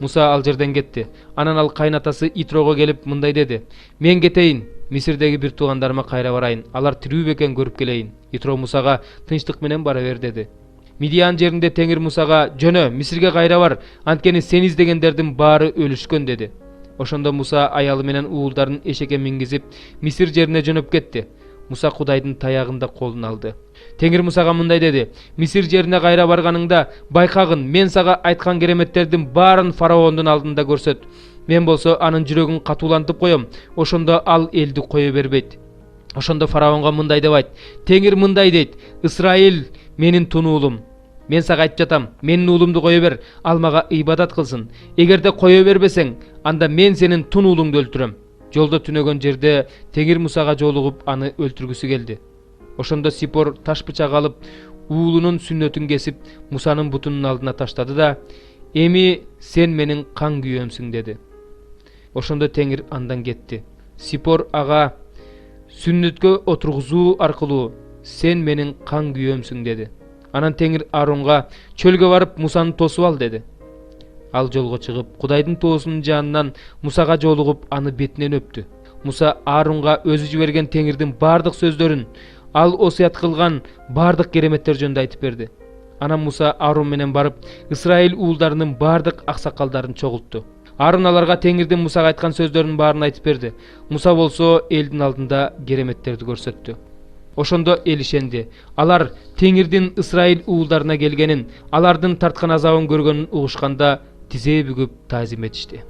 Муса ал жерден кетти. Анан ал кайнатасы Итрого келип мындай деди: "Мен кетейин, Мисирдеги бир туугандарыма кайра барайын. Алар тирүү бекен көрүп келейин." Итро Мусага тынчтык менен бара бер деди. Мидиан жеринде Теңир Мусага: "Жөнө, Мисирге кайра бар, анткени сени издегендердин баары өлүшкөн" деди. Ошондо Муса аялы менен уулдарын эшекке мингизип Мисир жерине жөнөп кетти. Муса Кудайдын таягында колун алды. Теңир Мусага мындай деди: "Мисир жерине кайра барганыңда байкагын, мен сага айткан кереметтердин баарын фараондун алдында көрсөт. Мен болсо анын жүрөгүн катуулантып коем, ошондо ал элди кое бербейт." Ошондо фараонго мындай деп айт: "Теңир мындай дейт: Исраил менин тунуулум. Мен сага айтып жатам, менин уулумду кое бер, ал мага ибадат кылсын. Эгерде кое бербесең, анда мен сенин тунуулуңду өлтүрөм." Жолдо түнөгөн жерде Теңир Мусага жолугуп аны өлтүргүсү келди. Ошондо Сипор таш бычак алып, уулунун сүннөтүн кесип, Мусанын бутунун алдына таштады да: "Эми сен менин кан күйөөмсүң" деди. Ошондо Теңир андан кетти. Сипор ага сүннөткө отургузуу аркылуу "Сен менин кан күйөөмсүң" деди. Анан Теңир Ааронго: "Чөлгө барып Мусаны тосуп ал" деди. Ал жолго чыгып, Кудайдын тоосунун жанынан Мусага жолугуп, аны бетинен өптү. Муса Ааронго өзү жиберген Теңирдин бардык сөздөрүн, ал осуят кылган бардык кереметтер жөнүндө айтып берди. Анан Муса Аарон менен барып, Исраил уулдарынын бардык аксакалдарын чогултту. Аарон аларга Теңирдин Мусага айткан сөздөрүнүн баарын айтып берди. Муса болсо элдин алдында кереметтерди көрсөттү. Ошондо эл ишенди. Алар Теңирдин Исраил уулдарына келгенин, алардын тарткан азабын көргөнүн угушканда тизе бүгүп таазим этишти.